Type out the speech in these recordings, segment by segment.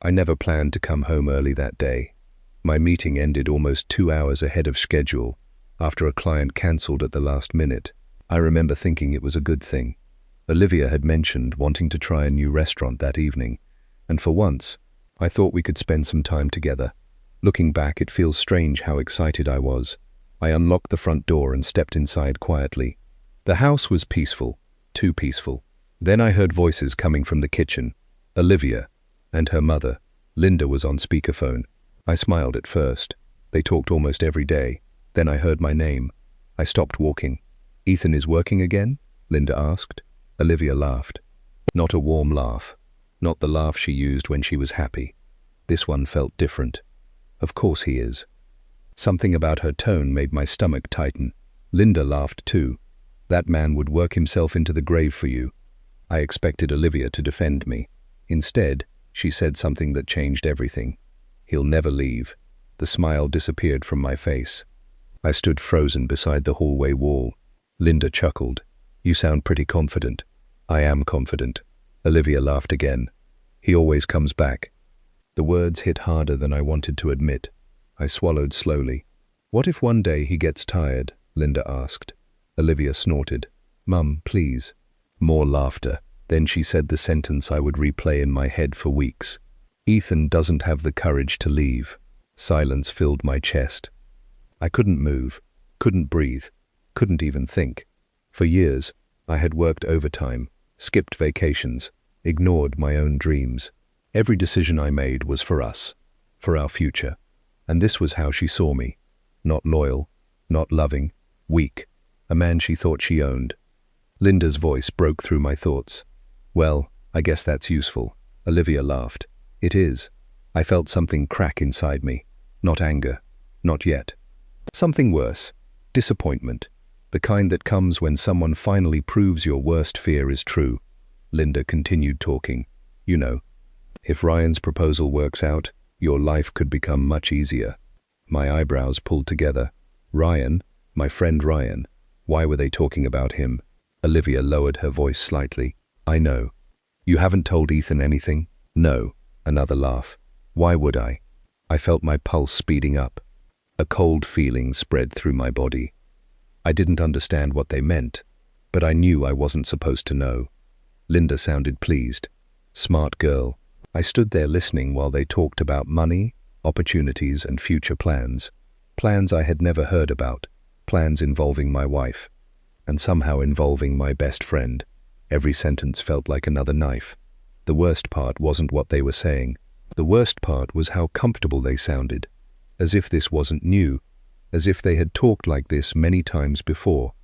I never planned to come home early that day. My meeting ended almost 2 hours ahead of schedule, after a client cancelled at the last minute. I remember thinking it was a good thing. Olivia had mentioned wanting to try a new restaurant that evening, and for once, I thought we could spend some time together. Looking back, it feels strange how excited I was. I unlocked the front door and stepped inside quietly. The house was peaceful, too peaceful. Then I heard voices coming from the kitchen. Olivia and her mother, Linda, was on speakerphone. I smiled at first. They talked almost every day. Then I heard my name. I stopped walking. "Ethan is working again?" Linda asked. Olivia laughed. Not a warm laugh. Not the laugh she used when she was happy. This one felt different. "Of course he is." Something about her tone made my stomach tighten. Linda laughed too. "That man would work himself into the grave for you." I expected Olivia to defend me. Instead, she said something that changed everything. "He'll never leave." The smile disappeared from my face. I stood frozen beside the hallway wall. Linda chuckled. "You sound pretty confident." "I am confident." Olivia laughed again. "He always comes back." The words hit harder than I wanted to admit. I swallowed slowly. "What if one day he gets tired?" Linda asked. Olivia snorted. "Mum, please." More laughter. Then she said the sentence I would replay in my head for weeks. "Ethan doesn't have the courage to leave." Silence filled my chest. I couldn't move, couldn't breathe, couldn't even think. For years, I had worked overtime, skipped vacations, ignored my own dreams. Every decision I made was for us, for our future. And this was how she saw me. Not loyal, not loving, weak, a man she thought she owned. Linda's voice broke through my thoughts. "Well, I guess that's useful." Olivia laughed. "It is." I felt something crack inside me. Not anger. Not yet. Something worse. Disappointment. The kind that comes when someone finally proves your worst fear is true. Linda continued talking. "You know, if Ryan's proposal works out, your life could become much easier." My eyebrows pulled together. Ryan? My friend Ryan? Why were they talking about him? Olivia lowered her voice slightly. "I know. You haven't told Ethan anything?" "No." Another laugh. "Why would I?" I felt my pulse speeding up. A cold feeling spread through my body. I didn't understand what they meant, but I knew I wasn't supposed to know. Linda sounded pleased. Smart girl. I stood there listening while they talked about money, opportunities, and future plans. Plans I had never heard about. Plans involving my wife. And somehow involving my best friend. Every sentence felt like another knife. The worst part wasn't what they were saying. The worst part was how comfortable they sounded. As if this wasn't new. As if they had talked like this many times before.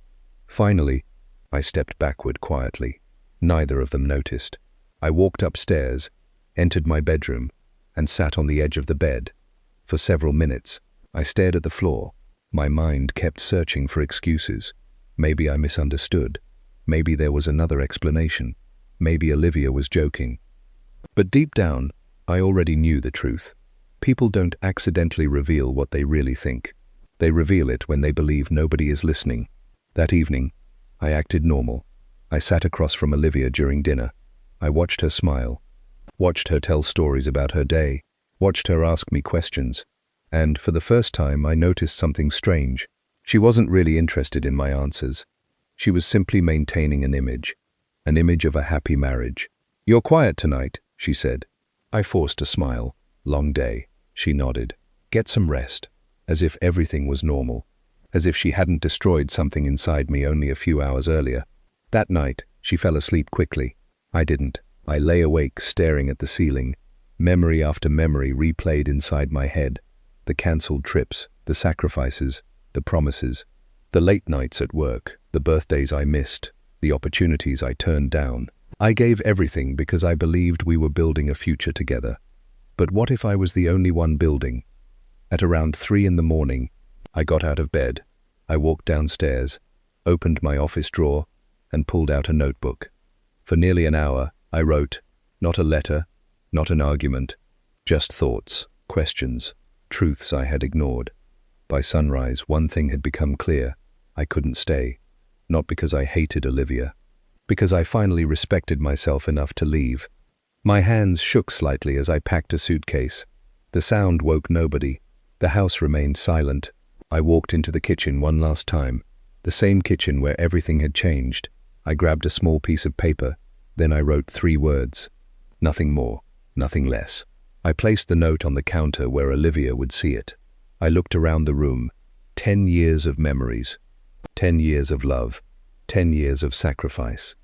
Finally, I stepped backward quietly. Neither of them noticed. I walked upstairs, entered my bedroom, and sat on the edge of the bed. For several minutes, I stared at the floor. My mind kept searching for excuses. Maybe I misunderstood. Maybe there was another explanation. Maybe Olivia was joking. But deep down, I already knew the truth. People don't accidentally reveal what they really think. They reveal it when they believe nobody is listening. That evening, I acted normal. I sat across from Olivia during dinner. I watched her smile. Watched her tell stories about her day. Watched her ask me questions. And for the first time, I noticed something strange. She wasn't really interested in my answers. She was simply maintaining an image of a happy marriage. "You're quiet tonight," she said. I forced a smile. "Long day." She nodded. "Get some rest." As if everything was normal. As if she hadn't destroyed something inside me only a few hours earlier. That night, she fell asleep quickly. I didn't. I lay awake staring at the ceiling. Memory after memory replayed inside my head. The cancelled trips, the sacrifices, the promises, the late nights at work, the birthdays I missed, the opportunities I turned down. I gave everything because I believed we were building a future together. But what if I was the only one building? At around 3 in the morning, I got out of bed. I walked downstairs, opened my office drawer, and pulled out a notebook. For nearly an hour, I wrote, not a letter, not an argument, just thoughts, questions, truths I had ignored. By sunrise, one thing had become clear. I couldn't stay. Not because I hated Olivia. Because I finally respected myself enough to leave. My hands shook slightly as I packed a suitcase. The sound woke nobody. The house remained silent. I walked into the kitchen one last time, the same kitchen where everything had changed. I grabbed a small piece of paper, then I wrote 3 words. Nothing more, nothing less. I placed the note on the counter where Olivia would see it. I looked around the room. 10 years of memories. 10 years of love. 10 years of sacrifice.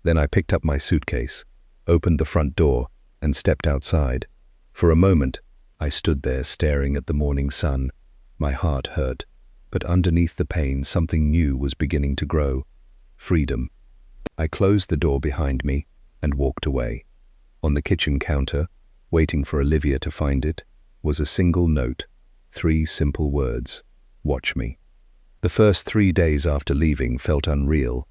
Then I picked up my suitcase, opened the front door, and stepped outside. For a moment, I stood there staring at the morning sun. My heart hurt, but underneath the pain something new was beginning to grow. Freedom. I closed the door behind me and walked away. On the kitchen counter, waiting for Olivia to find it, was a single note, 3 simple words. Watch me. The first 3 days after leaving felt unreal.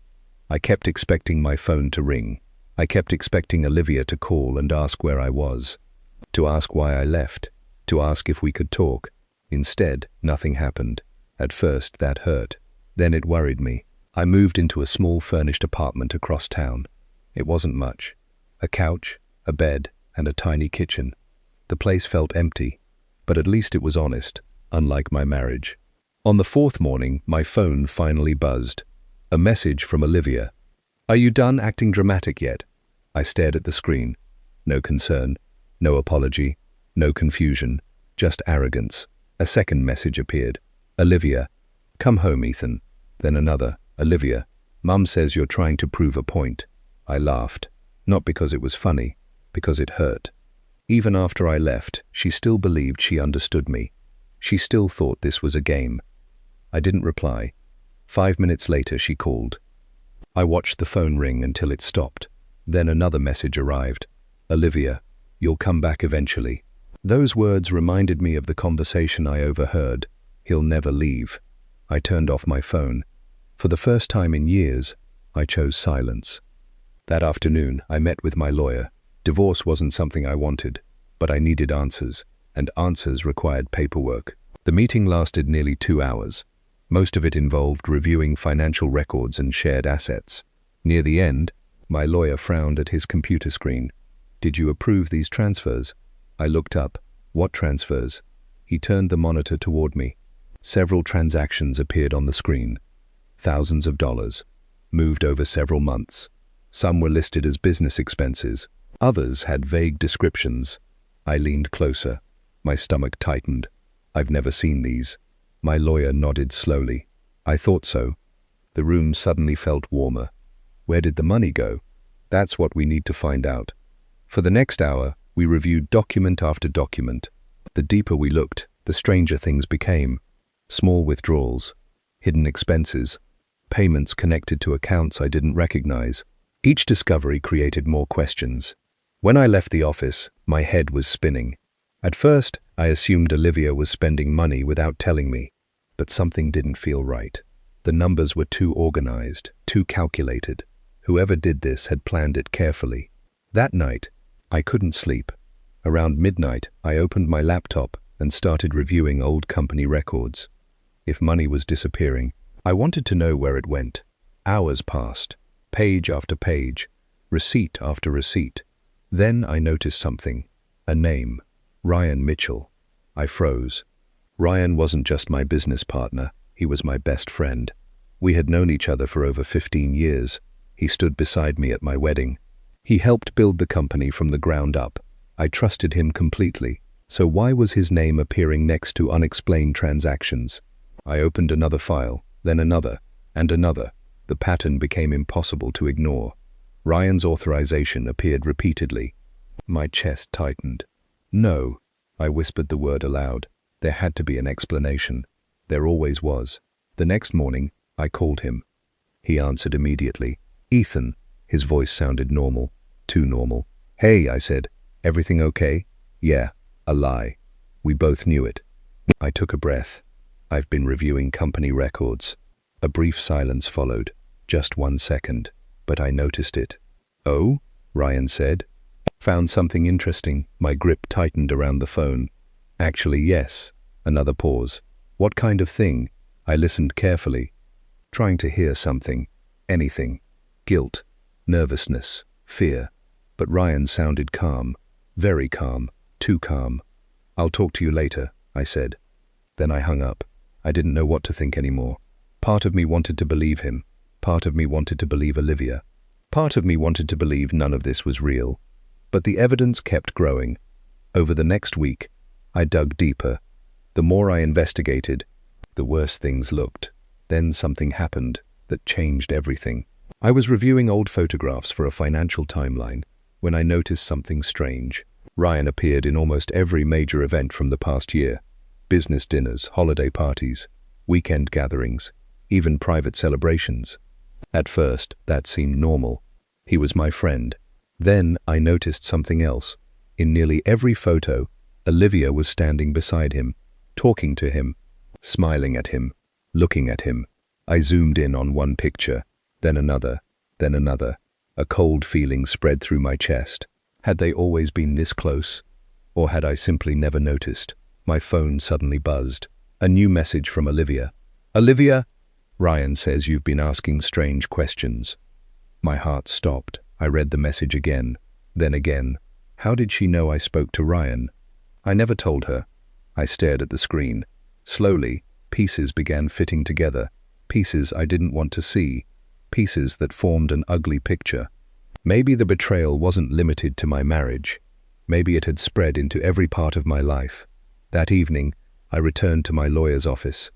I kept expecting my phone to ring. I kept expecting Olivia to call and ask where I was, to ask why I left, to ask if we could talk. Instead, nothing happened. At first, that hurt. Then it worried me. I moved into a small furnished apartment across town. It wasn't much. A couch, a bed, and a tiny kitchen. The place felt empty, but at least it was honest, unlike my marriage. On the 4th morning, my phone finally buzzed. A message from Olivia. "Are you done acting dramatic yet?" I stared at the screen. No concern, no apology, no confusion, just arrogance. A second message appeared. "Olivia, come home, Ethan." Then another. "Olivia, Mum says you're trying to prove a point." I laughed, not because it was funny, because it hurt. Even after I left, she still believed she understood me. She still thought this was a game. I didn't reply. 5 minutes later, she called. I watched the phone ring until it stopped. Then another message arrived. "Olivia, you'll come back eventually." Those words reminded me of the conversation I overheard. "He'll never leave." I turned off my phone. For the first time in years, I chose silence. That afternoon, I met with my lawyer. Divorce wasn't something I wanted, but I needed answers, and answers required paperwork. The meeting lasted nearly 2 hours. Most of it involved reviewing financial records and shared assets. Near the end, my lawyer frowned at his computer screen. "Did you approve these transfers?" I looked up. "What transfers?" He turned the monitor toward me. Several transactions appeared on the screen. Thousands of dollars, moved over several months. Some were listed as business expenses. Others had vague descriptions. I leaned closer. My stomach tightened. "I've never seen these." My lawyer nodded slowly. "I thought so." The room suddenly felt warmer. Where did the money go? That's what we need to find out. For the next hour, we reviewed document after document. The deeper we looked, the stranger things became. Small withdrawals, hidden expenses, payments connected to accounts I didn't recognize. Each discovery created more questions. When I left the office, my head was spinning. At first, I assumed Olivia was spending money without telling me, but something didn't feel right. The numbers were too organized, too calculated. Whoever did this had planned it carefully. That night, I couldn't sleep. Around midnight, I opened my laptop and started reviewing old company records. If money was disappearing, I wanted to know where it went. Hours passed, page after page, receipt after receipt. Then I noticed something, a name, Ryan Mitchell. I froze. Ryan wasn't just my business partner, he was my best friend. We had known each other for over 15 years. He stood beside me at my wedding. He helped build the company from the ground up. I trusted him completely. So why was his name appearing next to unexplained transactions? I opened another file, then another, and another. The pattern became impossible to ignore. Ryan's authorization appeared repeatedly. My chest tightened. "No," I whispered the word aloud. There had to be an explanation. There always was. The next morning, I called him. He answered immediately. "Ethan." His voice sounded normal. Too normal. "Hey," I said. "Everything okay?" "Yeah." A lie. We both knew it. I took a breath. "I've been reviewing company records." A brief silence followed. Just 1 second. But I noticed it. "Oh?" Ryan said. "Found something interesting." My grip tightened around the phone. "Actually, yes." Another pause. "What kind of thing?" I listened carefully, trying to hear something. Anything. Guilt. Nervousness. Fear. But Ryan sounded calm, very calm, too calm. "I'll talk to you later," I said. Then I hung up. I didn't know what to think anymore. Part of me wanted to believe him. Part of me wanted to believe Olivia. Part of me wanted to believe none of this was real. But the evidence kept growing. Over the next week, I dug deeper. The more I investigated, the worse things looked. Then something happened that changed everything. I was reviewing old photographs for a financial timeline when I noticed something strange. Ryan appeared in almost every major event from the past year. Business dinners, holiday parties, weekend gatherings, even private celebrations. At first, that seemed normal. He was my friend. Then I noticed something else. In nearly every photo, Olivia was standing beside him, talking to him, smiling at him, looking at him. I zoomed in on one picture, then another, then another. A cold feeling spread through my chest. Had they always been this close? Or had I simply never noticed? My phone suddenly buzzed. A new message from Olivia. "Olivia, Ryan says you've been asking strange questions." My heart stopped. I read the message again, then again. How did she know I spoke to Ryan? I never told her. I stared at the screen. Slowly, pieces began fitting together. Pieces I didn't want to see. Pieces that formed an ugly picture. Maybe the betrayal wasn't limited to my marriage. Maybe it had spread into every part of my life. That evening, I returned to my lawyer's office.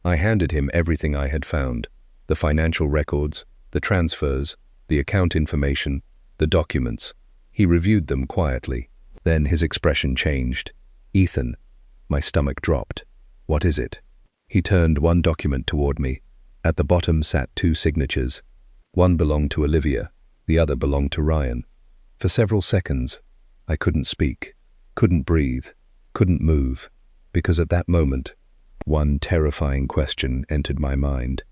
I handed him everything I had found. The financial records, the transfers, the account information, the documents. He reviewed them quietly. Then his expression changed. "Ethan." My stomach dropped. "What is it?" He turned one document toward me. At the bottom sat two signatures. One belonged to Olivia, the other belonged to Ryan. For several seconds, I couldn't speak, couldn't breathe, couldn't move, because at that moment, one terrifying question entered my mind.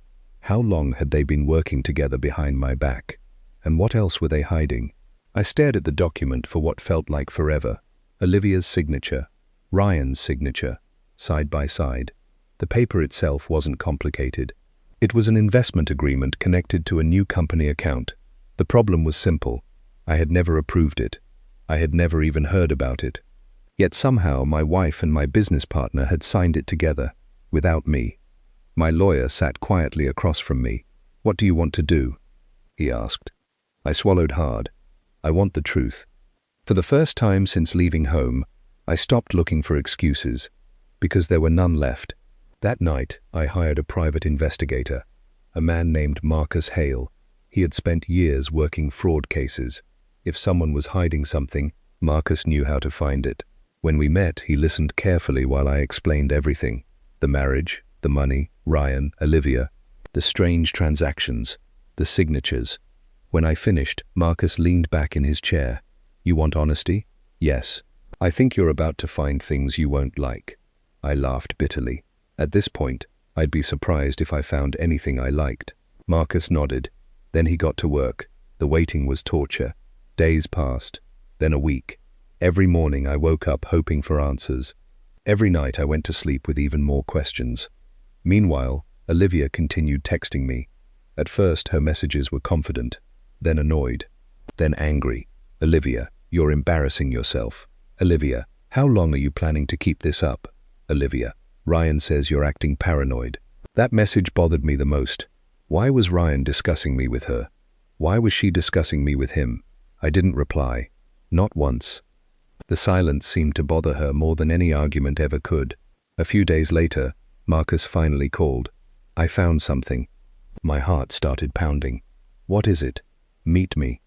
How long had they been working together behind my back? And what else were they hiding? I stared at the document for what felt like forever. Olivia's signature, Ryan's signature, side by side. The paper itself wasn't complicated. It was an investment agreement connected to a new company account. The problem was simple. I had never approved it. I had never even heard about it. Yet somehow my wife and my business partner had signed it together, without me. My lawyer sat quietly across from me. "What do you want to do?" he asked. I swallowed hard. I want the truth. For the first time since leaving home, I stopped looking for excuses, because there were none left. That night, I hired a private investigator, a man named Marcus Hale. He had spent years working fraud cases. If someone was hiding something, Marcus knew how to find it. When we met, he listened carefully while I explained everything. The marriage, the money, Ryan, Olivia, the strange transactions, the signatures. When I finished, Marcus leaned back in his chair. "You want honesty?" "Yes." "I think you're about to find things you won't like." I laughed bitterly. At this point, I'd be surprised if I found anything I liked. Marcus nodded. Then he got to work. The waiting was torture. Days passed, then a week. Every morning I woke up hoping for answers. Every night I went to sleep with even more questions. Meanwhile, Olivia continued texting me. At first her messages were confident, then annoyed, then angry. "Olivia, you're embarrassing yourself." "Olivia, how long are you planning to keep this up?" "Olivia, Ryan says you're acting paranoid." That message bothered me the most. Why was Ryan discussing me with her? Why was she discussing me with him? I didn't reply. Not once. The silence seemed to bother her more than any argument ever could. A few days later, Marcus finally called. "I found something." My heart started pounding. "What is it?" "Meet me."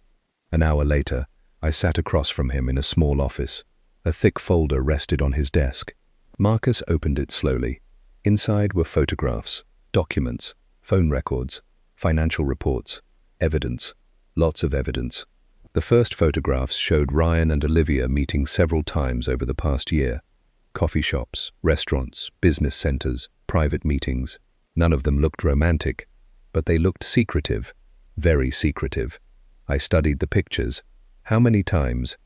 An hour later, I sat across from him in a small office. A thick folder rested on his desk. Marcus opened it slowly. Inside were photographs, documents, phone records, financial reports, evidence, lots of evidence. The first photographs showed Ryan and Olivia meeting several times over the past year. Coffee shops, restaurants, business centers, private meetings. None of them looked romantic, but they looked secretive, very secretive. I studied the pictures. How many times?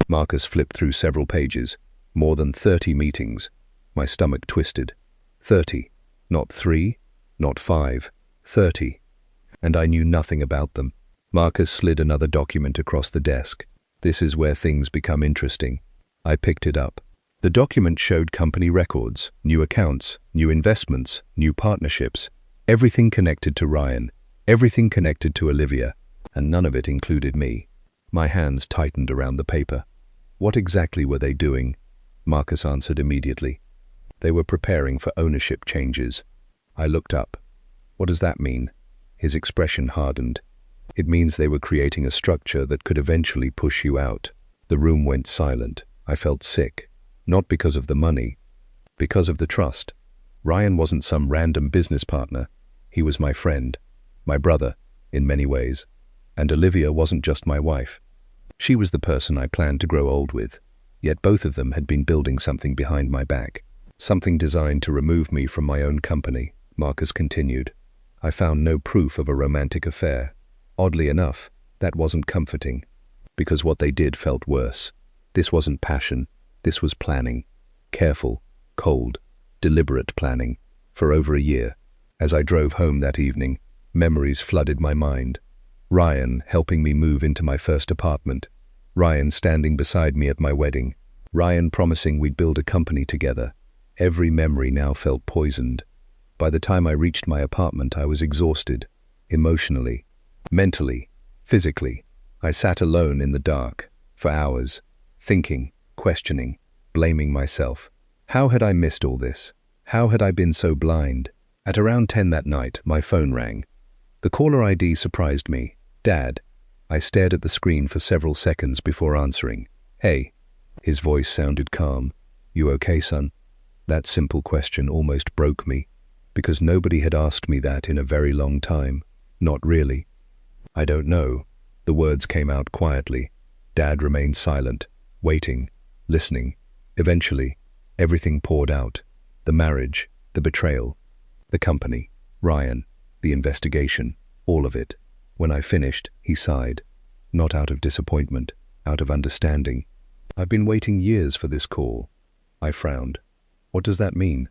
Marcus flipped through several pages. More than 30 meetings. My stomach twisted. 30. Not 3, not 5. 30. And I knew nothing about them. Marcus slid another document across the desk. This is where things become interesting. I picked it up. The document showed company records, new accounts, new investments, new partnerships, everything connected to Ryan, everything connected to Olivia, and none of it included me. My hands tightened around the paper. What exactly were they doing? Marcus answered immediately. They were preparing for ownership changes. I looked up. What does that mean? His expression hardened. It means they were creating a structure that could eventually push you out. The room went silent. I felt sick. Not because of the money, because of the trust. Ryan wasn't some random business partner. He was my friend, my brother, in many ways. And Olivia wasn't just my wife. She was the person I planned to grow old with. Yet both of them had been building something behind my back. Something designed to remove me from my own company, Marcus continued. I found no proof of a romantic affair. Oddly enough, that wasn't comforting, because what they did felt worse. This wasn't passion. This was planning. Careful, cold, deliberate planning. For over a year. As I drove home that evening, memories flooded my mind. Ryan helping me move into my first apartment. Ryan standing beside me at my wedding. Ryan promising we'd build a company together. Every memory now felt poisoned. By the time I reached my apartment, I was exhausted. Emotionally, mentally, physically. I sat alone in the dark, for hours, thinking, questioning, blaming myself. How had I missed all this? How had I been so blind? At around 10 that night, my phone rang. The caller ID surprised me. Dad. I stared at the screen for several seconds before answering. Hey. His voice sounded calm. You okay, son? That simple question almost broke me, because nobody had asked me that in a very long time. Not really. I don't know. The words came out quietly. Dad remained silent, waiting, listening. Eventually, everything poured out. The marriage, the betrayal, the company, Ryan, the investigation, all of it. When I finished, he sighed. Not out of disappointment, out of understanding. I've been waiting years for this call. I frowned. What does that mean?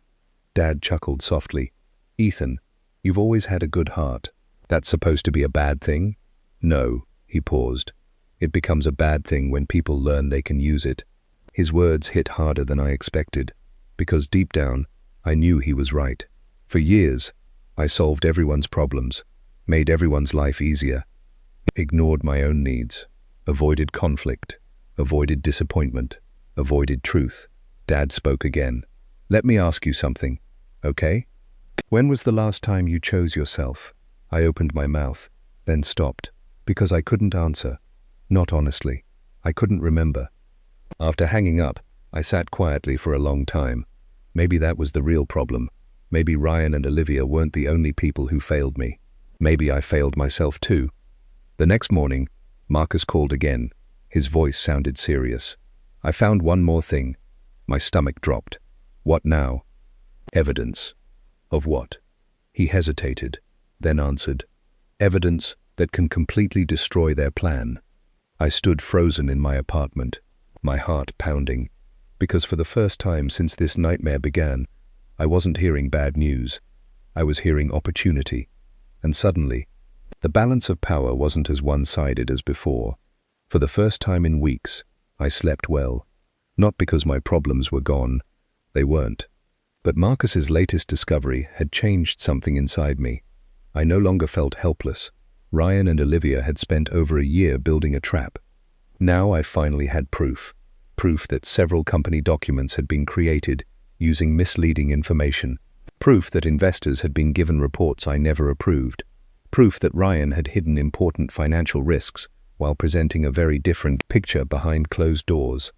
Dad chuckled softly. Ethan, you've always had a good heart. That's supposed to be a bad thing? No, he paused. It becomes a bad thing when people learn they can use it. His words hit harder than I expected, because deep down, I knew he was right. For years, I solved everyone's problems, made everyone's life easier, ignored my own needs, avoided conflict, avoided disappointment, avoided truth. Dad spoke again. Let me ask you something, okay? When was the last time you chose yourself? I opened my mouth, then stopped, because I couldn't answer. Not honestly. I couldn't remember. After hanging up, I sat quietly for a long time. Maybe that was the real problem. Maybe Ryan and Olivia weren't the only people who failed me. Maybe I failed myself too. The next morning, Marcus called again. His voice sounded serious. I found one more thing. My stomach dropped. What now? Evidence. Of what? He hesitated, then answered. Evidence that can completely destroy their plan. I stood frozen in my apartment, my heart pounding, because for the first time since this nightmare began, I wasn't hearing bad news. I was hearing opportunity. And suddenly, the balance of power wasn't as one-sided as before. For the first time in weeks, I slept well. Not because my problems were gone. They weren't. But Marcus's latest discovery had changed something inside me. I no longer felt helpless. Ryan and Olivia had spent over a year building a trap. Now I finally had proof. Proof that several company documents had been created using misleading information. Proof that investors had been given reports I never approved. Proof that Ryan had hidden important financial risks while presenting a very different picture behind closed doors.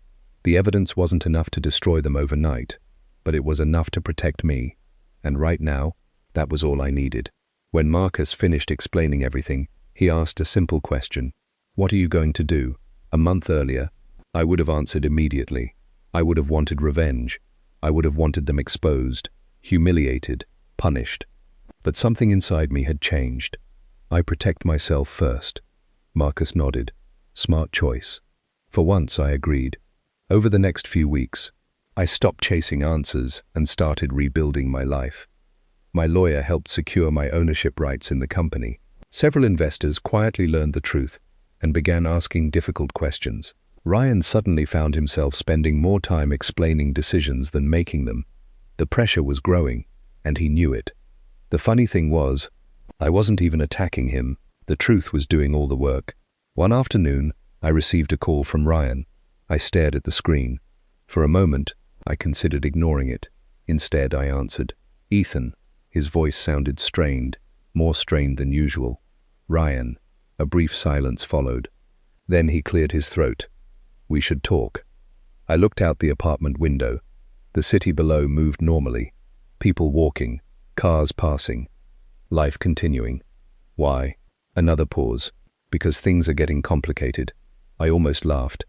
The evidence wasn't enough to destroy them overnight, but it was enough to protect me. And right now, that was all I needed. When Marcus finished explaining everything, he asked a simple question. What are you going to do? A month earlier, I would have answered immediately. I would have wanted revenge. I would have wanted them exposed, humiliated, punished. But something inside me had changed. I protect myself first. Marcus nodded. Smart choice. For once, I agreed. Over the next few weeks, I stopped chasing answers and started rebuilding my life. My lawyer helped secure my ownership rights in the company. Several investors quietly learned the truth and began asking difficult questions. Ryan suddenly found himself spending more time explaining decisions than making them. The pressure was growing, and he knew it. The funny thing was, I wasn't even attacking him. The truth was doing all the work. One afternoon, I received a call from Ryan. I stared at the screen. For a moment, I considered ignoring it. Instead, I answered. Ethan. His voice sounded strained, more strained than usual. Ryan. A brief silence followed. Then he cleared his throat. We should talk. I looked out the apartment window. The city below moved normally. People walking, cars passing, life continuing. Why? Another pause. Because things are getting complicated. I almost laughed.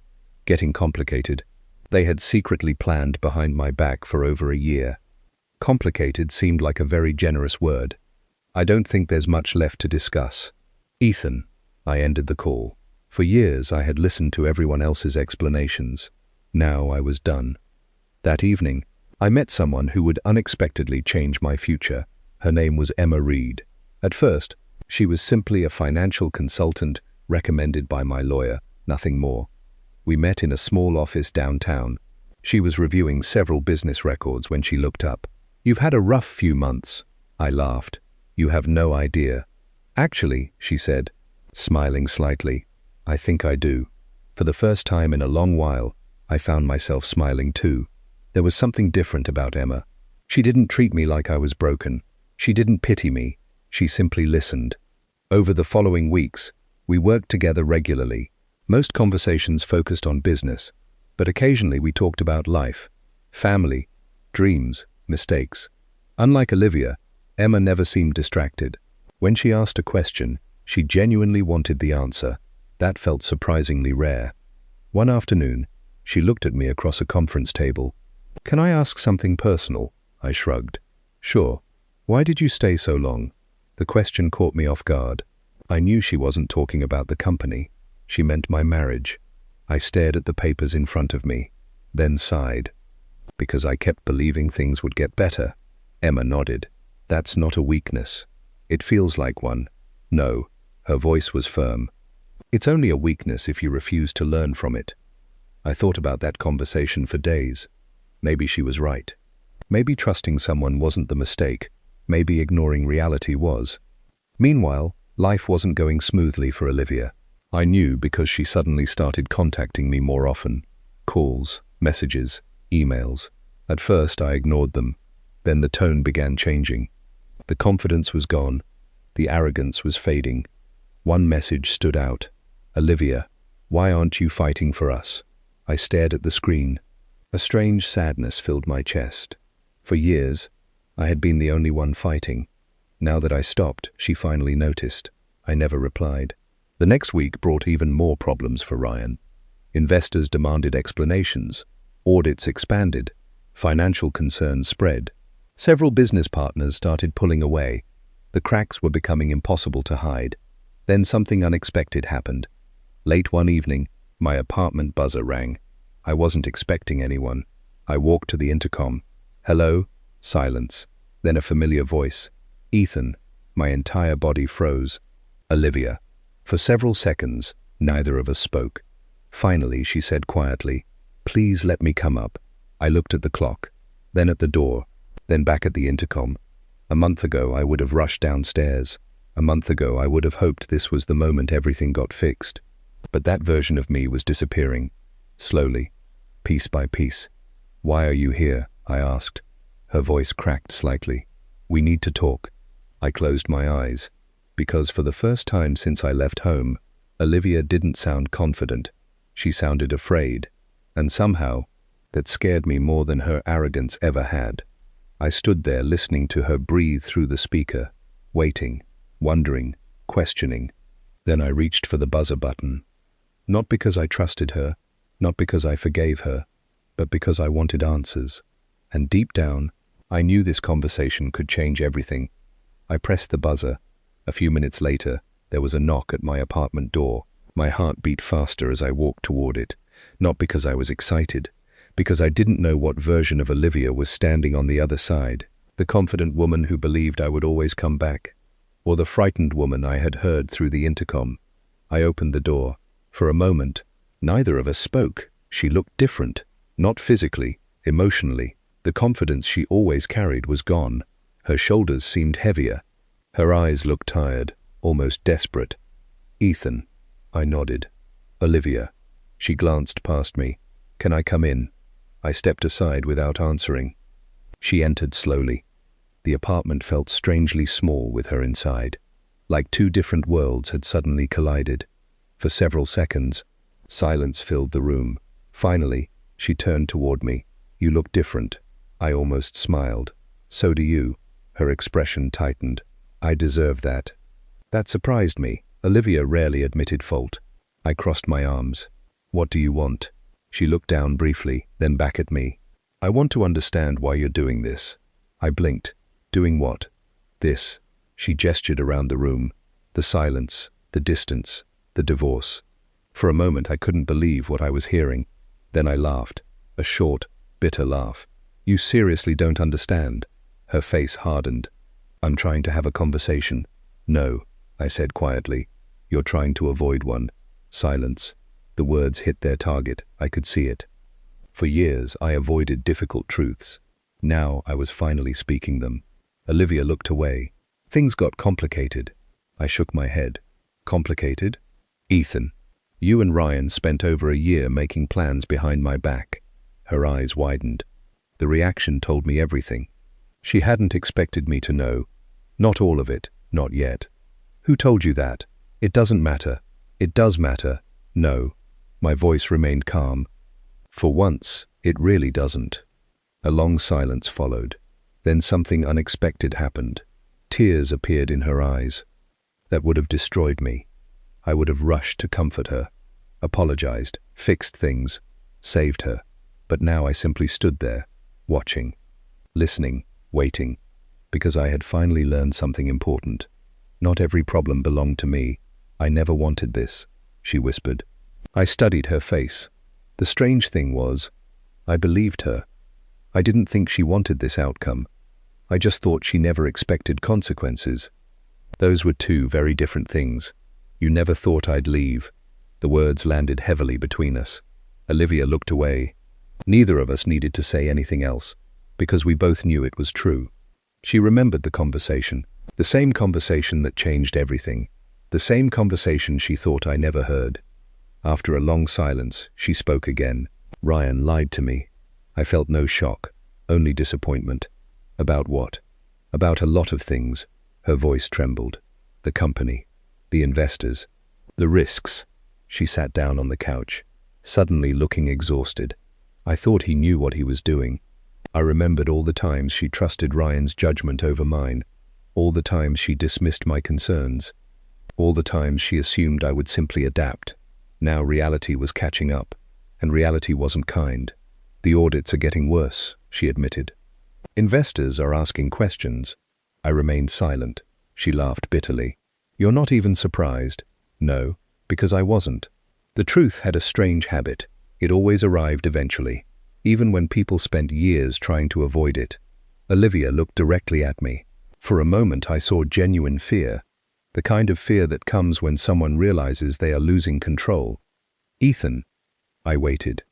Getting complicated. They had secretly planned behind my back for over a year. Complicated seemed like a very generous word. I don't think there's much left to discuss. Ethan. I ended the call. For years I had listened to everyone else's explanations. Now I was done. That evening, I met someone who would unexpectedly change my future. Her name was Emma Reed. At first, she was simply a financial consultant recommended by my lawyer, nothing more. We met in a small office downtown. She was reviewing several business records when she looked up. You've had a rough few months. I laughed. You have no idea. Actually, she said, smiling slightly, I think I do. For the first time in a long while, I found myself smiling too. There was something different about Emma. She didn't treat me like I was broken. She didn't pity me. She simply listened. Over the following weeks, we worked together regularly. Most conversations focused on business, but occasionally we talked about life, family, dreams, mistakes. Unlike Olivia, Emma never seemed distracted. When she asked a question, she genuinely wanted the answer. That felt surprisingly rare. One afternoon, she looked at me across a conference table. Can I ask something personal? I shrugged. Sure. Why did you stay so long? The question caught me off guard. I knew she wasn't talking about the company. She meant my marriage. I stared at the papers in front of me, then sighed. Because I kept believing things would get better. Emma nodded. That's not a weakness. It feels like one. No. Her voice was firm. It's only a weakness if you refuse to learn from it. I thought about that conversation for days. Maybe she was right. Maybe trusting someone wasn't the mistake. Maybe ignoring reality was. Meanwhile, life wasn't going smoothly for Olivia. I knew because she suddenly started contacting me more often. Calls, messages, emails. At first I ignored them. Then the tone began changing. The confidence was gone. The arrogance was fading. One message stood out. Olivia, why aren't you fighting for us? I stared at the screen. A strange sadness filled my chest. For years, I had been the only one fighting. Now that I stopped, she finally noticed. I never replied. The next week brought even more problems for Ryan. Investors demanded explanations. Audits expanded. Financial concerns spread. Several business partners started pulling away. The cracks were becoming impossible to hide. Then something unexpected happened. Late one evening, my apartment buzzer rang. I wasn't expecting anyone. I walked to the intercom. Hello? Silence. Then a familiar voice. Ethan. My entire body froze. Olivia. For several seconds, neither of us spoke. Finally, she said quietly, Please let me come up. I looked at the clock, then at the door, then back at the intercom. A month ago, I would have rushed downstairs. A month ago, I would have hoped this was the moment everything got fixed. But that version of me was disappearing. Slowly, piece by piece. Why are you here? I asked. Her voice cracked slightly. We need to talk. I closed my eyes. Because for the first time since I left home, Olivia didn't sound confident. She sounded afraid. And somehow, that scared me more than her arrogance ever had. I stood there listening to her breathe through the speaker, waiting, wondering, questioning. Then I reached for the buzzer button. Not because I trusted her, not because I forgave her, but because I wanted answers. And deep down, I knew this conversation could change everything. I pressed the buzzer. A few minutes later, there was a knock at my apartment door. My heart beat faster as I walked toward it, not because I was excited, because I didn't know what version of Olivia was standing on the other side, the confident woman who believed I would always come back, or the frightened woman I had heard through the intercom. I opened the door. For a moment, Neither of us spoke. She looked different. Not physically, emotionally. The confidence she always carried was gone. Her shoulders seemed heavier. Her eyes looked tired, almost desperate. "Ethan." I nodded. "Olivia." She glanced past me. "Can I come in?" I stepped aside without answering. She entered slowly. The apartment felt strangely small with her inside, like two different worlds had suddenly collided. For several seconds, silence filled the room. Finally, she turned toward me. "You look different." I almost smiled. "So do you." Her expression tightened. "I deserve that." That surprised me. Olivia rarely admitted fault. I crossed my arms. "What do you want?" She looked down briefly, then back at me. "I want to understand why you're doing this." I blinked. "Doing what?" "This." She gestured around the room. The silence, the distance, the divorce. For a moment I couldn't believe what I was hearing. Then I laughed. A short, bitter laugh. "You seriously don't understand?" Her face hardened. "I'm trying to have a conversation." "No," I said quietly. "You're trying to avoid one." Silence. The words hit their target. I could see it. For years I avoided difficult truths. Now I was finally speaking them. Olivia looked away. "Things got complicated." I shook my head. "Complicated?" "Ethan, you and Ryan spent over a year making plans behind my back." Her eyes widened. The reaction told me everything. She hadn't expected me to know. "Not all of it, not yet." "Who told you that?" "It doesn't matter." "It does matter." "No." My voice remained calm. "For once, it really doesn't." A long silence followed. Then something unexpected happened. Tears appeared in her eyes. That would have destroyed me. I would have rushed to comfort her, apologized, fixed things, saved her. But now I simply stood there, watching, listening, waiting, because I had finally learned something important. Not every problem belonged to me. "I never wanted this," she whispered. I studied her face. The strange thing was, I believed her. I didn't think she wanted this outcome. I just thought she never expected consequences. Those were two very different things. "You never thought I'd leave." The words landed heavily between us. Olivia looked away. Neither of us needed to say anything else, because we both knew it was true. She remembered the conversation that changed everything, the same conversation she thought I never heard. After a long silence, she spoke again. "Ryan lied to me." I felt no shock, only disappointment. "About what?" "About a lot of things." Her voice trembled. "The company, the investors, the risks." She sat down on the couch, suddenly looking exhausted. I thought he knew what he was doing. I remembered all the times she trusted Ryan's judgment over mine, all the times she dismissed my concerns, all the times she assumed I would simply adapt. Now reality was catching up, and reality wasn't kind. "The audits are getting worse," she admitted. "Investors are asking questions." I remained silent. She laughed bitterly. "You're not even surprised?" "No, because I wasn't." The truth had a strange habit. It always arrived eventually, even when people spent years trying to avoid it. Olivia looked directly at me. For a moment I saw genuine fear, the kind of fear that comes when someone realizes they are losing control. "Ethan." I waited.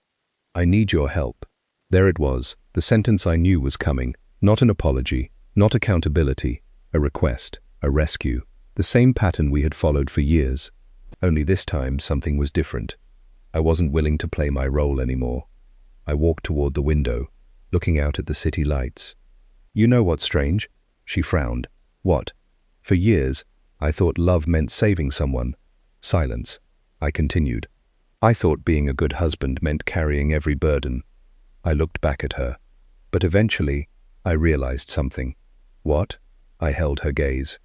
"I need your help." There it was, the sentence I knew was coming. Not an apology, not accountability, a request, a rescue. The same pattern we had followed for years. Only this time something was different. I wasn't willing to play my role anymore. I walked toward the window, looking out at the city lights. "You know what's strange?" She frowned. "What?" "For years, I thought love meant saving someone." Silence. I continued. "I thought being a good husband meant carrying every burden." I looked back at her. But eventually, I realized something. "What?" I held her gaze.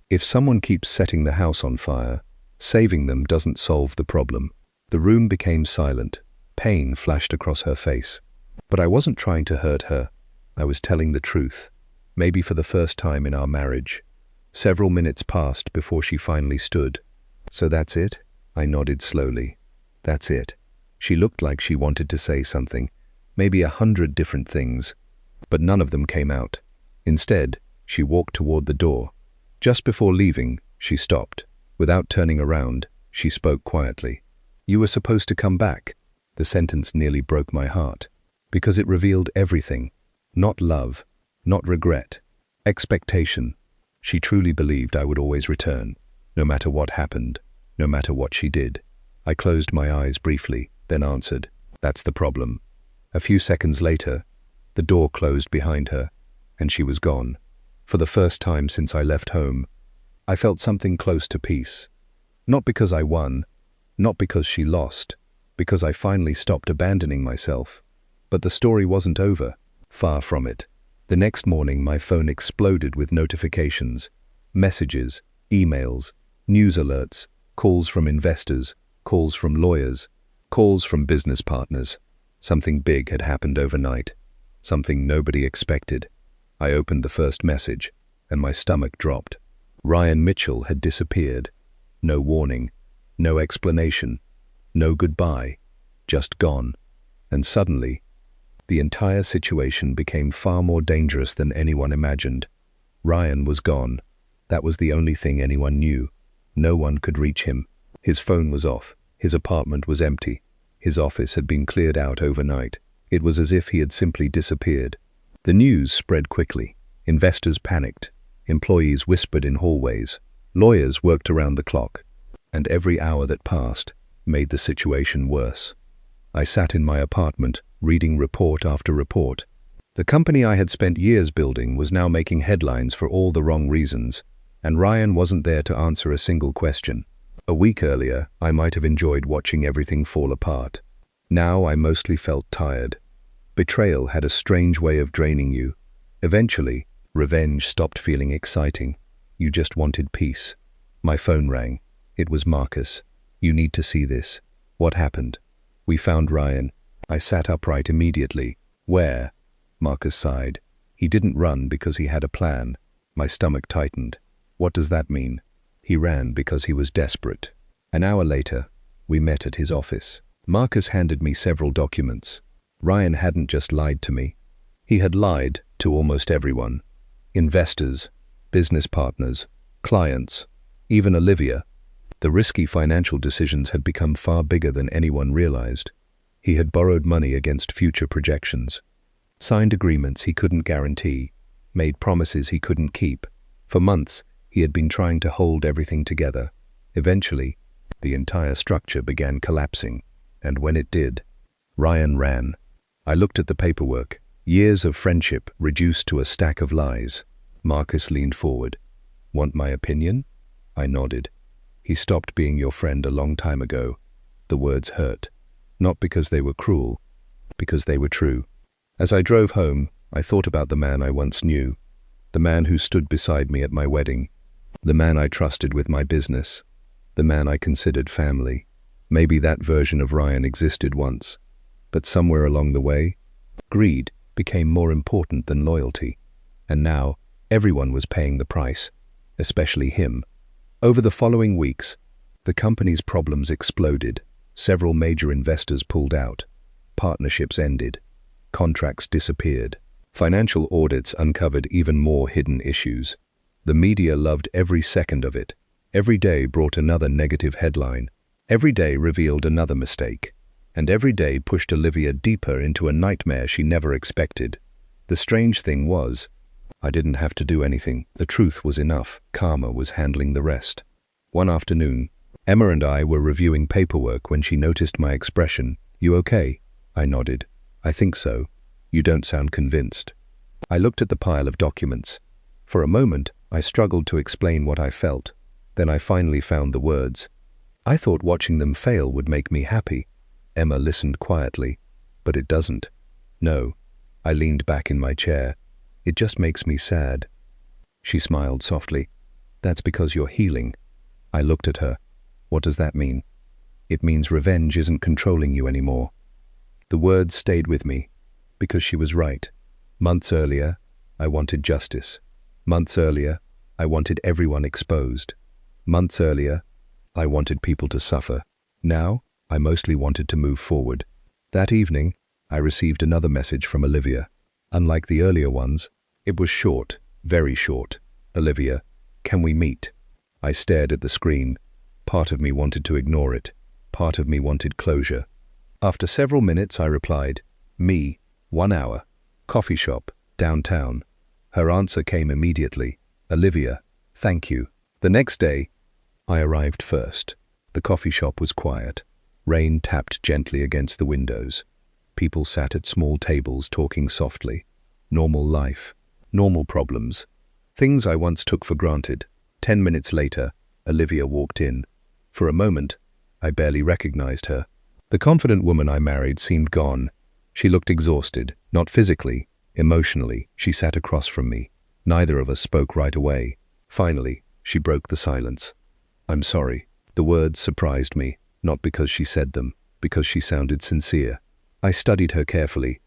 "If someone keeps setting the house on fire, saving them doesn't solve the problem." The room became silent. Pain flashed across her face. But I wasn't trying to hurt her. I was telling the truth, maybe for the first time in our marriage. Several minutes passed before she finally stood. "So that's it?" I nodded slowly. "That's it." She looked like she wanted to say something, maybe 100 different things, but none of them came out. Instead, she walked toward the door. Just before leaving, she stopped. Without turning around, she spoke quietly. You were supposed to come back. The sentence nearly broke my heart, because it revealed everything. Not love, not regret, expectation. She truly believed I would always return, no matter what happened, no matter what she did. I closed my eyes briefly, then answered, "That's the problem." A few seconds later, the door closed behind her, and she was gone. For the first time since I left home, I felt something close to peace. Not because I won, not because she lost, because I finally stopped abandoning myself. But the story wasn't over. Far from it. The next morning my phone exploded with notifications, messages, emails, news alerts, calls from investors, calls from lawyers, calls from business partners. Something big had happened overnight, something nobody expected. I opened the first message, and my stomach dropped. Ryan Mitchell had disappeared. No warning, no explanation, no goodbye, just gone. And suddenly, the entire situation became far more dangerous than anyone imagined. Ryan was gone. That was the only thing anyone knew. No one could reach him. His phone was off. His apartment was empty. His office had been cleared out overnight. It was as if he had simply disappeared. The news spread quickly. Investors panicked. Employees whispered in hallways. Lawyers worked around the clock. And every hour that passed made the situation worse. I sat in my apartment, reading report after report. The company I had spent years building was now making headlines for all the wrong reasons, and Ryan wasn't there to answer a single question. A week earlier, I might have enjoyed watching everything fall apart. Now I mostly felt tired. Betrayal had a strange way of draining you. Eventually, revenge stopped feeling exciting. You just wanted peace. My phone rang. It was Marcus. "You need to see this." "What happened?" "We found Ryan." I sat upright immediately. "Where?" Marcus sighed. "He didn't run because he had a plan." My stomach tightened. "What does that mean?" "He ran because he was desperate." An hour later, we met at his office. Marcus handed me several documents. Ryan hadn't just lied to me. He had lied to almost everyone. Investors, business partners, clients, even Olivia. The risky financial decisions had become far bigger than anyone realized. He had borrowed money against future projections, signed agreements he couldn't guarantee, made promises he couldn't keep. For months, he had been trying to hold everything together. Eventually, the entire structure began collapsing, and when it did, Ryan ran. I looked at the paperwork. Years of friendship reduced to a stack of lies. Marcus leaned forward. "Want my opinion?" I nodded. "He stopped being your friend a long time ago." The words hurt. Not because they were cruel, because they were true. As I drove home, I thought about the man I once knew, the man who stood beside me at my wedding, the man I trusted with my business, the man I considered family. Maybe that version of Ryan existed once, but somewhere along the way, greed became more important than loyalty, and now everyone was paying the price, especially him. Over the following weeks, the company's problems exploded. Several major investors pulled out. Partnerships ended. Contracts disappeared. Financial audits uncovered even more hidden issues. The media loved every second of it. Every day brought another negative headline. Every day revealed another mistake. And every day pushed Olivia deeper into a nightmare she never expected. The strange thing was, I didn't have to do anything. The truth was enough. Karma was handling the rest. One afternoon, Emma and I were reviewing paperwork when she noticed my expression. "You okay?" I nodded. "I think so. You don't sound convinced." I looked at the pile of documents. For a moment, I struggled to explain what I felt. Then I finally found the words. "I thought watching them fail would make me happy." Emma listened quietly. "But it doesn't." "No." I leaned back in my chair. "It just makes me sad." She smiled softly. "That's because you're healing." I looked at her. "What does that mean?" "It means revenge isn't controlling you anymore." The words stayed with me, because she was right. Months earlier, I wanted justice. Months earlier, I wanted everyone exposed. Months earlier, I wanted people to suffer. Now, I mostly wanted to move forward. That evening, I received another message from Olivia. Unlike the earlier ones, it was short, very short. "Olivia, can we meet?" I stared at the screen. Part of me wanted to ignore it. Part of me wanted closure. After several minutes, I replied, "Me, 1 hour. Coffee shop, downtown." Her answer came immediately, "Olivia, thank you." The next day, I arrived first. The coffee shop was quiet. Rain tapped gently against the windows. People sat at small tables talking softly. Normal life, normal problems. Things I once took for granted. 10 minutes later, Olivia walked in. For a moment, I barely recognized her. The confident woman I married seemed gone. She looked exhausted, not physically, emotionally. She sat across from me. Neither of us spoke right away. Finally, she broke the silence. "I'm sorry." The words surprised me, not because she said them, because she sounded sincere. I studied her carefully.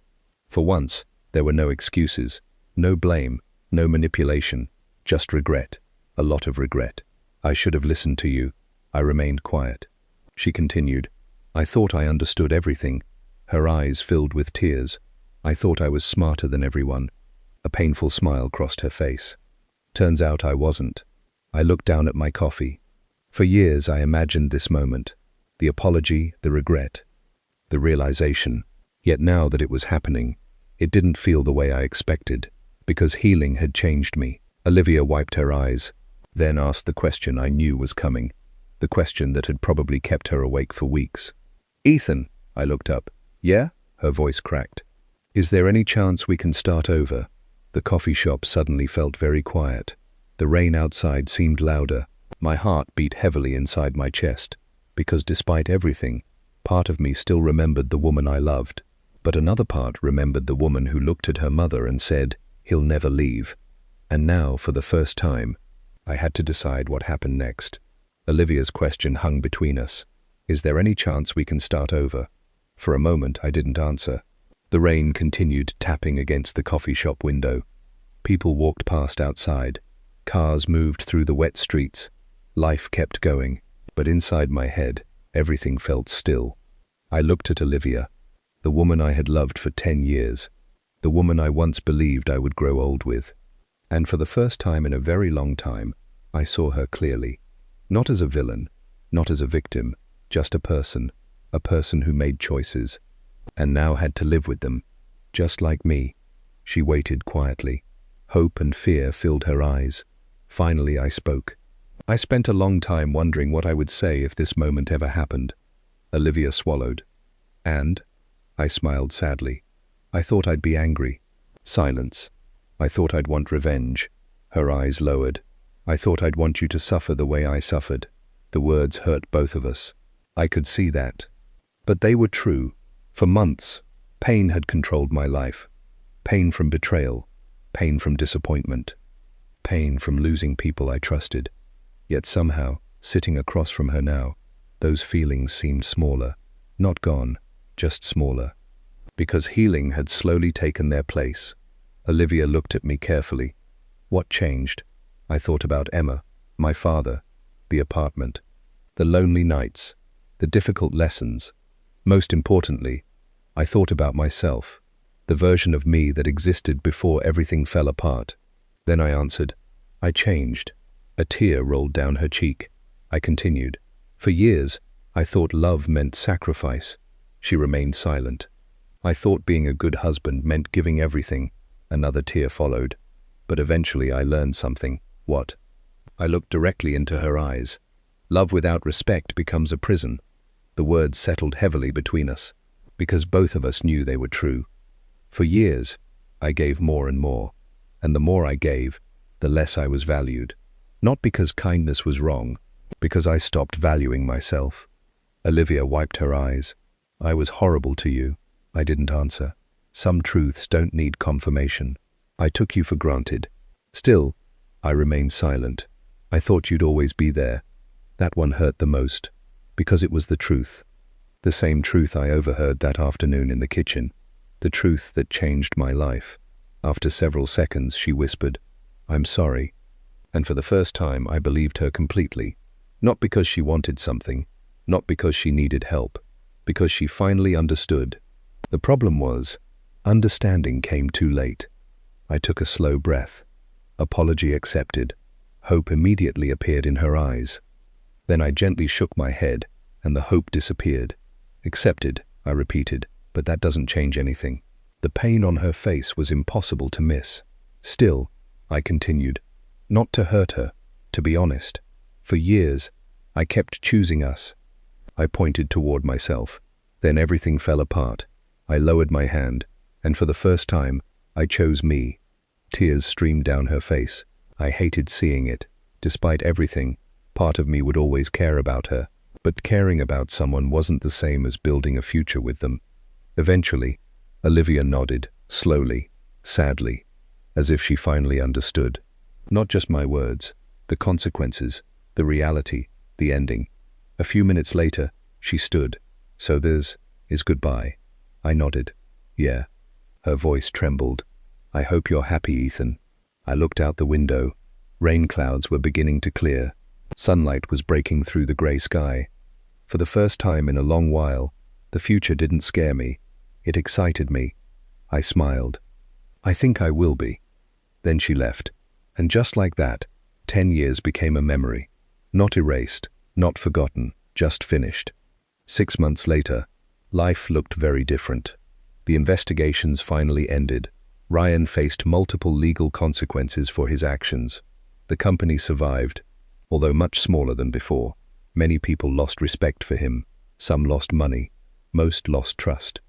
For once, there were no excuses, no blame, no manipulation, just regret, a lot of regret. "I should have listened to you." I remained quiet. She continued, "I thought I understood everything." Her eyes filled with tears. "I thought I was smarter than everyone." A painful smile crossed her face. Turns out I wasn't. I looked down at my coffee. For years I imagined this moment, the apology, the regret, the realization. Yet now that it was happening, it didn't feel the way I expected, because healing had changed me. Olivia wiped her eyes, then asked the question I knew was coming, the question that had probably kept her awake for weeks. "Ethan," I looked up. "Yeah?" Her voice cracked. "Is there any chance we can start over?" The coffee shop suddenly felt very quiet. The rain outside seemed louder. My heart beat heavily inside my chest, because despite everything, part of me still remembered the woman I loved. But another part remembered the woman who looked at her mother and said, "He'll never leave." And now, for the first time, I had to decide what happened next. Olivia's question hung between us. "Is there any chance we can start over?" For a moment, I didn't answer. The rain continued tapping against the coffee shop window. People walked past outside. Cars moved through the wet streets. Life kept going, but inside my head, everything felt still. I looked at Olivia, the woman I had loved for 10 years, the woman I once believed I would grow old with. And for the first time in a very long time, I saw her clearly. Not as a villain, not as a victim, just a person who made choices, and now had to live with them, just like me. She waited quietly. Hope and fear filled her eyes. Finally, I spoke. I spent a long time wondering what I would say if this moment ever happened. Olivia swallowed. "And?" I smiled sadly. "I thought I'd be angry." Silence. "I thought I'd want revenge." Her eyes lowered. "I thought I'd want you to suffer the way I suffered." The words hurt both of us. I could see that. But they were true. For months, pain had controlled my life. Pain from betrayal. Pain from disappointment. Pain from losing people I trusted. Yet somehow, sitting across from her now, those feelings seemed smaller. Not gone, just smaller. Because healing had slowly taken their place. Olivia looked at me carefully. What changed? I thought about Emma, my father, the apartment, the lonely nights, the difficult lessons. Most importantly, I thought about myself, the version of me that existed before everything fell apart. Then I answered, "I changed." A tear rolled down her cheek. I continued, "For years, I thought love meant sacrifice." She remained silent. "I thought being a good husband meant giving everything." Another tear followed. But eventually I learned something. What? I looked directly into her eyes. "Love without respect becomes a prison." The words settled heavily between us, because both of us knew they were true. For years, I gave more and more, and the more I gave, the less I was valued. Not because kindness was wrong, because I stopped valuing myself. Olivia wiped her eyes. "I was horrible to you." I didn't answer. Some truths don't need confirmation. "I took you for granted." Still, I remained silent. "I thought you'd always be there." That one hurt the most, because it was the truth. The same truth I overheard that afternoon in the kitchen. The truth that changed my life. After several seconds, she whispered, "I'm sorry." And for the first time, I believed her completely. Not because she wanted something, not because she needed help, because she finally understood. The problem was, understanding came too late. I took a slow breath. Apology accepted. Hope immediately appeared in her eyes. Then I gently shook my head and the hope disappeared. Accepted, I repeated, but that doesn't change anything. The pain on her face was impossible to miss. Still, I continued, not to hurt her, to be honest. For years, I kept choosing us. I pointed toward myself. Then everything fell apart. I lowered my hand, and for the first time, I chose me. Tears streamed down her face. I hated seeing it. Despite everything, part of me would always care about her. But caring about someone wasn't the same as building a future with them. Eventually, Olivia nodded, slowly, sadly, as if she finally understood. Not just my words, the consequences, the reality, the ending. A few minutes later, she stood. So this is goodbye. I nodded. Yeah. Her voice trembled. I hope you're happy, Ethan. I looked out the window. Rain clouds were beginning to clear. Sunlight was breaking through the grey sky. For the first time in a long while, the future didn't scare me. It excited me. I smiled. I think I will be. Then she left. And just like that, 10 years became a memory. Not erased, not forgotten, just finished. 6 months later, life looked very different. The investigations finally ended. Ryan faced multiple legal consequences for his actions. The company survived, although much smaller than before. Many people lost respect for him. Some lost money. Most lost trust.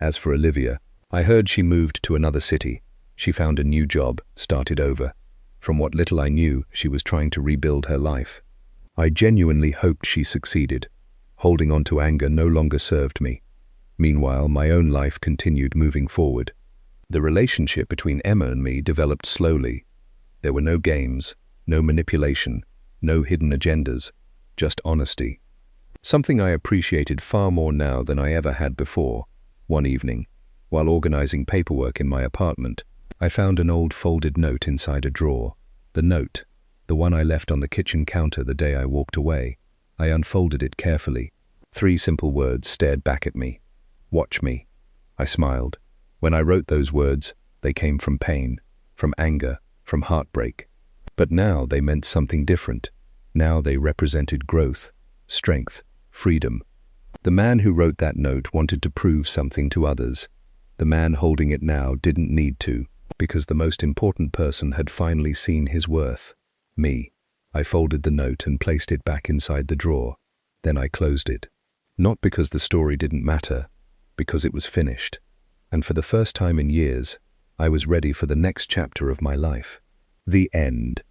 As for Olivia, I heard she moved to another city. She found a new job, started over. From what little I knew, she was trying to rebuild her life. I genuinely hoped she succeeded. Holding on to anger no longer served me. Meanwhile, my own life continued moving forward. The relationship between Emma and me developed slowly. There were no games, no manipulation, no hidden agendas, just honesty. Something I appreciated far more now than I ever had before. One evening, while organizing paperwork in my apartment, I found an old folded note inside a drawer. The note, the one I left on the kitchen counter the day I walked away. I unfolded it carefully. 3 simple words stared back at me. Watch me. I smiled. When I wrote those words, they came from pain, from anger, from heartbreak. But now they meant something different. Now they represented growth, strength, freedom. The man who wrote that note wanted to prove something to others. The man holding it now didn't need to, because the most important person had finally seen his worth. Me. I folded the note and placed it back inside the drawer. Then I closed it. Not because the story didn't matter, because it was finished. And for the first time in years, I was ready for the next chapter of my life. The end.